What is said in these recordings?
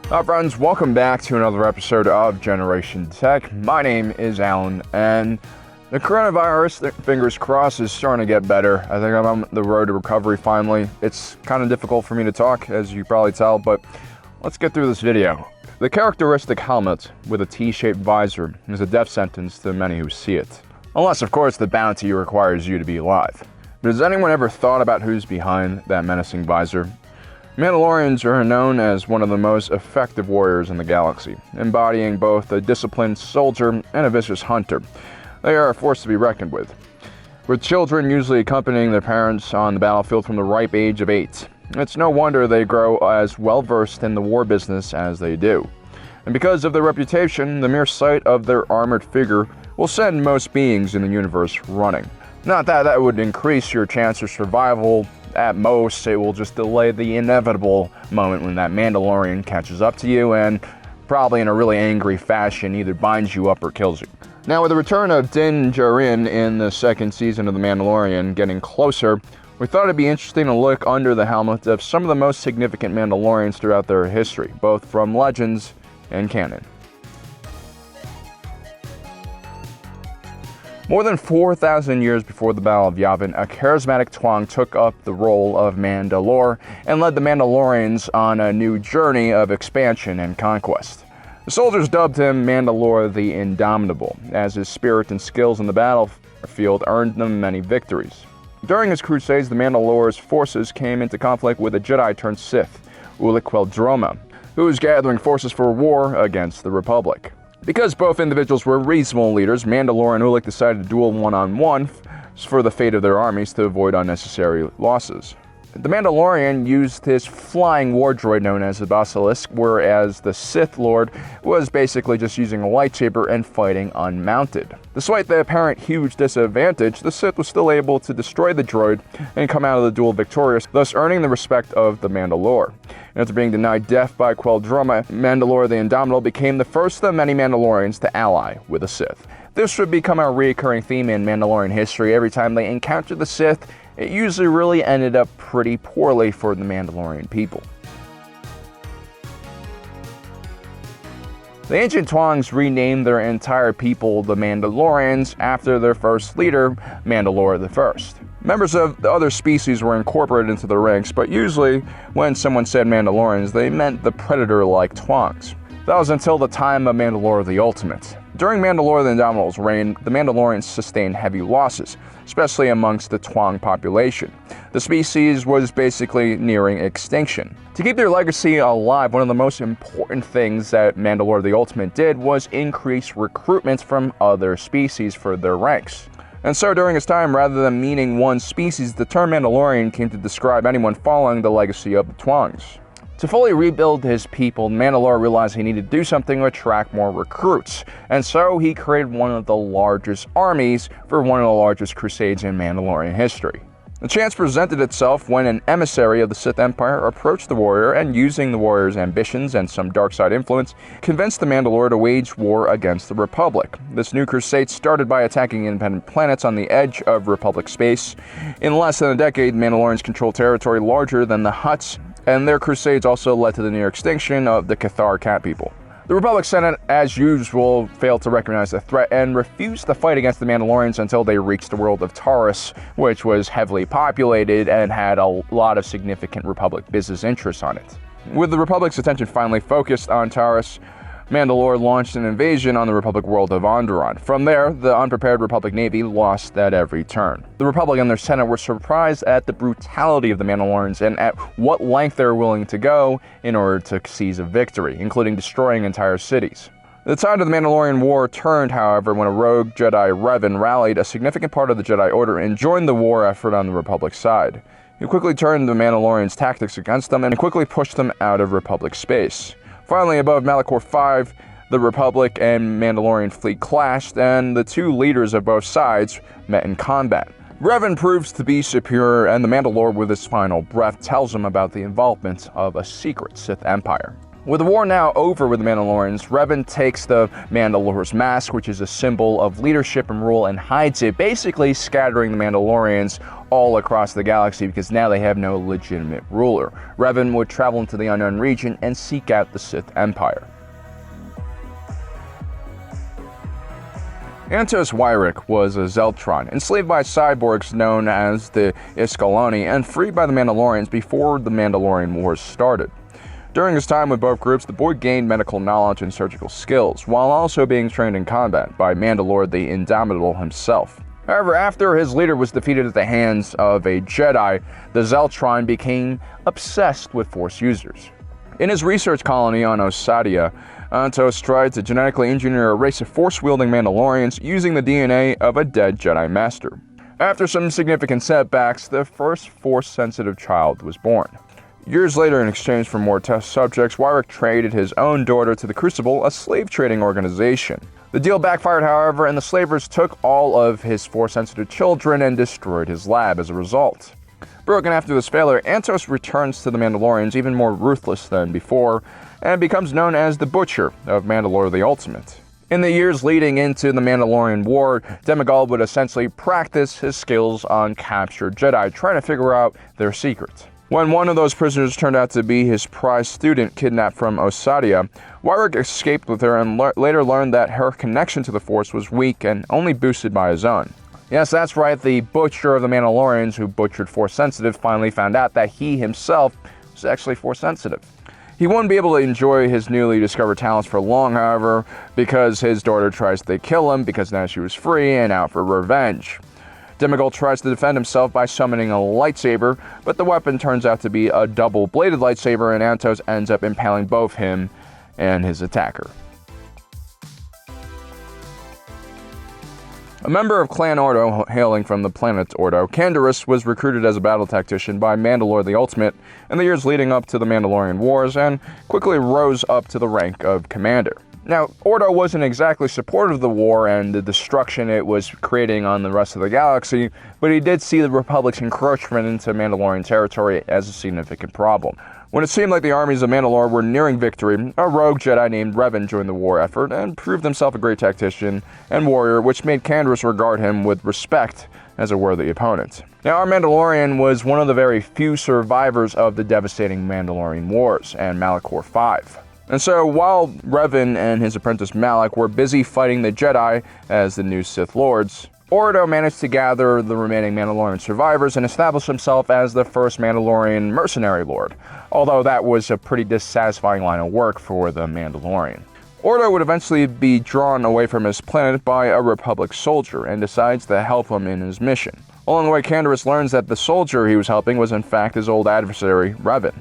Hi friends, welcome back to another episode of Generation Tech. My name is Alan, and the coronavirus, fingers crossed, is starting to get better. I think I'm on the road to recovery finally. It's kind of difficult for me to talk, as you probably tell, but let's get through this video. The characteristic helmet with a T-shaped visor is a death sentence to many who see it. Unless, of course, the bounty requires you to be alive. But has anyone ever thought about who's behind that menacing visor? Mandalorians are known as one of the most effective warriors in the galaxy, embodying both a disciplined soldier and a vicious hunter. They are a force to be reckoned with children usually accompanying their parents on the battlefield from the ripe age of 8. It's no wonder they grow as well-versed in the war business as they do. And because of their reputation, the mere sight of their armored figure will send most beings in the universe running. Not that that would increase your chance of survival. At most, it will just delay the inevitable moment when that Mandalorian catches up to you and, probably in a really angry fashion, either binds you up or kills you. Now, with the return of Din Djarin in the second season of The Mandalorian getting closer, we thought it'd be interesting to look under the helmet of some of the most significant Mandalorians throughout their history, both from legends and canon. More than 4,000 years before the Battle of Yavin, a charismatic Twang took up the role of Mandalore and led the Mandalorians on a new journey of expansion and conquest. The soldiers dubbed him Mandalore the Indomitable, as his spirit and skills in the battlefield earned them many victories. During his crusades, the Mandalore's forces came into conflict with a Jedi-turned-Sith, Ulic Qel-Droma, who was gathering forces for war against the Republic. Because both individuals were reasonable leaders, Mandalore and Ulic decided to duel one-on-one for the fate of their armies to avoid unnecessary losses. The Mandalorian used his flying war droid known as the Basilisk, whereas the Sith Lord was basically just using a lightsaber and fighting unmounted. Despite the apparent huge disadvantage, the Sith was still able to destroy the droid and come out of the duel victorious, thus earning the respect of the Mandalore. And after being denied death by Qel-Droma, Mandalore the Indomitable became the first of many Mandalorians to ally with the Sith. This would become a recurring theme in Mandalorian history. Every time they encountered the Sith, it usually really ended up pretty poorly for the Mandalorian people. The ancient Twangs renamed their entire people the Mandalorians after their first leader, Mandalore I. Members of the other species were incorporated into the ranks, but usually when someone said Mandalorians, they meant the predator-like Twangs. That was until the time of Mandalore the Ultimate. During Mandalore the Indomitable's reign, the Mandalorians sustained heavy losses, especially amongst the Twang population. The species was basically nearing extinction. To keep their legacy alive, one of the most important things that Mandalore the Ultimate did was increase recruitment from other species for their ranks. And so during his time, rather than meaning one species, the term Mandalorian came to describe anyone following the legacy of the Twangs. To fully rebuild his people, Mandalore realized he needed to do something to attract more recruits, and so he created one of the largest armies for one of the largest crusades in Mandalorian history. The chance presented itself when an emissary of the Sith Empire approached the warrior and, using the warrior's ambitions and some dark side influence, convinced the Mandalore to wage war against the Republic. This new crusade started by attacking independent planets on the edge of Republic space. In less than a decade, Mandalorians controlled territory larger than the Hutts, and their crusades also led to the near extinction of the Cathar Cat people. The Republic Senate, as usual, failed to recognize the threat and refused to fight against the Mandalorians until they reached the world of Taurus, which was heavily populated and had a lot of significant Republic business interests on it. With the Republic's attention finally focused on Taurus, Mandalore launched an invasion on the Republic world of Onderon. From there, the unprepared Republic Navy lost at every turn. The Republic and their Senate were surprised at the brutality of the Mandalorians and at what length they were willing to go in order to seize a victory, including destroying entire cities. The tide of the Mandalorian War turned, however, when a rogue Jedi Revan rallied a significant part of the Jedi Order and joined the war effort on the Republic's side. He quickly turned the Mandalorians' tactics against them and quickly pushed them out of Republic space. Finally, above Malachor V, the Republic and Mandalorian fleet clashed, and the two leaders of both sides met in combat. Revan proves to be superior, and the Mandalore, with his final breath, tells him about the involvement of a secret Sith Empire. With the war now over with the Mandalorians, Revan takes the Mandalore's mask, which is a symbol of leadership and rule, and hides it, basically scattering the Mandalorians all across the galaxy because now they have no legitimate ruler. Revan would travel into the unknown region and seek out the Sith Empire. Antonos Weirich was a Zeltron, enslaved by cyborgs known as the Iskaloni and freed by the Mandalorians before the Mandalorian Wars started. During his time with both groups, the boy gained medical knowledge and surgical skills, while also being trained in combat by Mandalore the Indomitable himself. However, after his leader was defeated at the hands of a Jedi, the Zeltron became obsessed with Force users. In his research colony on Osadia, Antos tried to genetically engineer a race of Force-wielding Mandalorians using the DNA of a dead Jedi Master. After some significant setbacks, the first Force-sensitive child was born. Years later, in exchange for more test subjects, Weirich traded his own daughter to the Crucible, a slave-trading organization. The deal backfired, however, and the slavers took all of his Force-sensitive children and destroyed his lab as a result. Broken after this failure, Antos returns to the Mandalorians even more ruthless than before, and becomes known as the Butcher of Mandalore the Ultimate. In the years leading into the Mandalorian War, Demigod would essentially practice his skills on captured Jedi, trying to figure out their secrets. When one of those prisoners turned out to be his prize student kidnapped from Osadia, Weirich escaped with her and later learned that her connection to the Force was weak and only boosted by his own. Yes, that's right, the Butcher of the Mandalorians who butchered Force-sensitive finally found out that he himself was actually Force-sensitive. He wouldn't be able to enjoy his newly discovered talents for long, however, because his daughter tries to kill him because now she was free and out for revenge. Demigod tries to defend himself by summoning a lightsaber, but the weapon turns out to be a double-bladed lightsaber, and Antos ends up impaling both him and his attacker. A member of Clan Ordo, hailing from the planet Ordo, Canderous was recruited as a battle tactician by Mandalore the Ultimate in the years leading up to the Mandalorian Wars and quickly rose up to the rank of commander. Now, Ordo wasn't exactly supportive of the war and the destruction it was creating on the rest of the galaxy, but he did see the Republic's encroachment into Mandalorian territory as a significant problem. When it seemed like the armies of Mandalore were nearing victory, a rogue Jedi named Revan joined the war effort and proved himself a great tactician and warrior, which made Canderous regard him with respect as a worthy opponent. Now, our Mandalorian was one of the very few survivors of the devastating Mandalorian Wars and Malachor V. And so, while Revan and his apprentice Malak were busy fighting the Jedi as the new Sith Lords, Ordo managed to gather the remaining Mandalorian survivors and establish himself as the first Mandalorian mercenary lord, although that was a pretty dissatisfying line of work for the Mandalorian. Ordo would eventually be drawn away from his planet by a Republic soldier and decides to help him in his mission. Along the way, Canderous learns that the soldier he was helping was in fact his old adversary, Revan.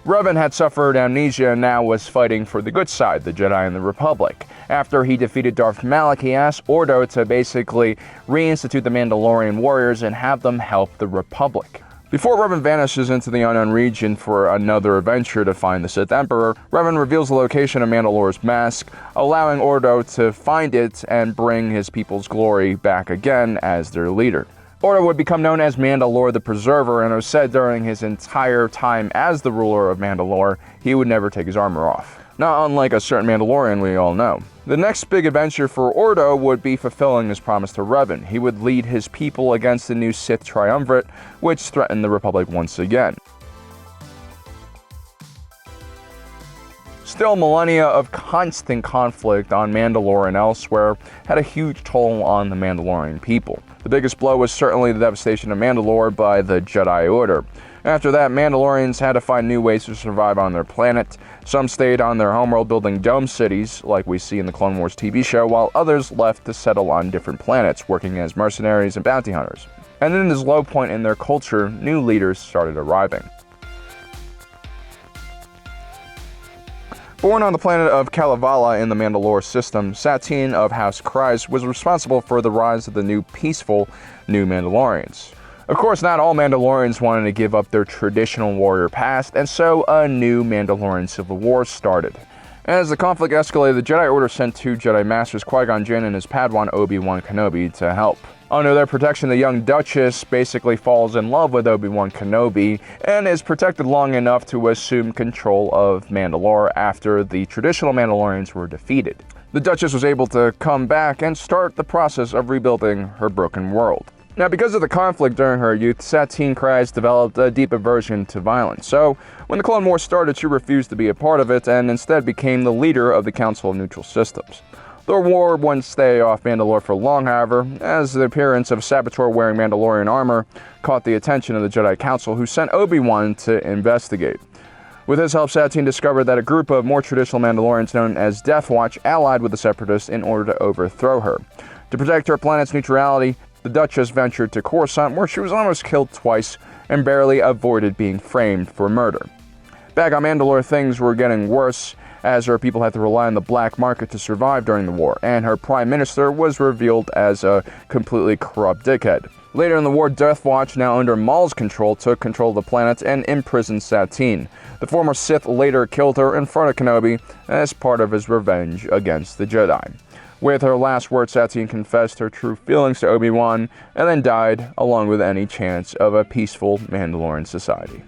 Revan had suffered amnesia and now was fighting for the good side, the Jedi and the Republic. After he defeated Darth Malak, he asked Ordo to basically reinstitute the Mandalorian warriors and have them help the Republic. Before Revan vanishes into the unknown region for another adventure to find the Sith Emperor, Revan reveals the location of Mandalore's mask, allowing Ordo to find it and bring his people's glory back again as their leader. Ordo would become known as Mandalore the Preserver, and it was said during his entire time as the ruler of Mandalore, he would never take his armor off. Not unlike a certain Mandalorian we all know. The next big adventure for Ordo would be fulfilling his promise to Revan. He would lead his people against the new Sith Triumvirate, which threatened the Republic once again. Still, millennia of constant conflict on Mandalore and elsewhere had a huge toll on the Mandalorian people. The biggest blow was certainly the devastation of Mandalore by the Jedi Order. After that, Mandalorians had to find new ways to survive on their planet. Some stayed on their homeworld building dome cities, like we see in the Clone Wars TV show, while others left to settle on different planets, working as mercenaries and bounty hunters. And in this low point in their culture, new leaders started arriving. Born on the planet of Kalevala in the Mandalore system, Satine of House Kryze was responsible for the rise of the new peaceful New Mandalorians. Of course, not all Mandalorians wanted to give up their traditional warrior past, and so a new Mandalorian Civil War started. As the conflict escalated, the Jedi Order sent two Jedi Masters, Qui-Gon Jinn and his Padawan Obi-Wan Kenobi, to help. Under their protection, the young Duchess basically falls in love with Obi-Wan Kenobi and is protected long enough to assume control of Mandalore after the traditional Mandalorians were defeated. The Duchess was able to come back and start the process of rebuilding her broken world. Now, because of the conflict during her youth, Satine Kryze developed a deep aversion to violence. So, when the Clone Wars started, she refused to be a part of it and instead became the leader of the Council of Neutral Systems. The war wouldn't stay off Mandalore for long, however, as the appearance of a saboteur wearing Mandalorian armor caught the attention of the Jedi Council, who sent Obi-Wan to investigate. With his help, Satine discovered that a group of more traditional Mandalorians known as Death Watch allied with the Separatists in order to overthrow her. To protect her planet's neutrality, the Duchess ventured to Coruscant, where she was almost killed twice and barely avoided being framed for murder. Back on Mandalore, things were getting worse, as her people had to rely on the black market to survive during the war, and her prime minister was revealed as a completely corrupt dickhead. Later in the war, Death Watch, now under Maul's control, took control of the planet and imprisoned Satine. The former Sith later killed her in front of Kenobi as part of his revenge against the Jedi. With her last words, Satine confessed her true feelings to Obi-Wan and then died, along with any chance of a peaceful Mandalorian society.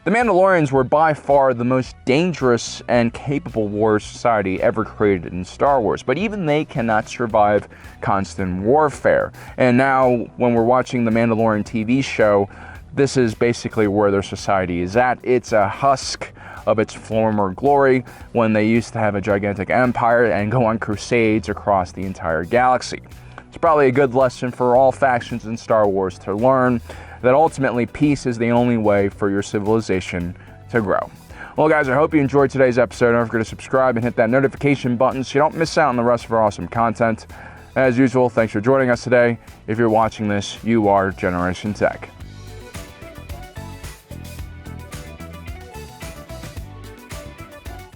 The Mandalorians were by far the most dangerous and capable war society ever created in Star Wars, but even they cannot survive constant warfare. And now, when we're watching the Mandalorian TV show, this is basically where their society is at. It's a husk of its former glory when they used to have a gigantic empire and go on crusades across the entire galaxy. It's probably a good lesson for all factions in Star Wars to learn that ultimately peace is the only way for your civilization to grow. Well, guys, I hope you enjoyed today's episode. Don't forget to subscribe and hit that notification button so you don't miss out on the rest of our awesome content. As usual, thanks for joining us today. If you're watching this, you are Generation Tech.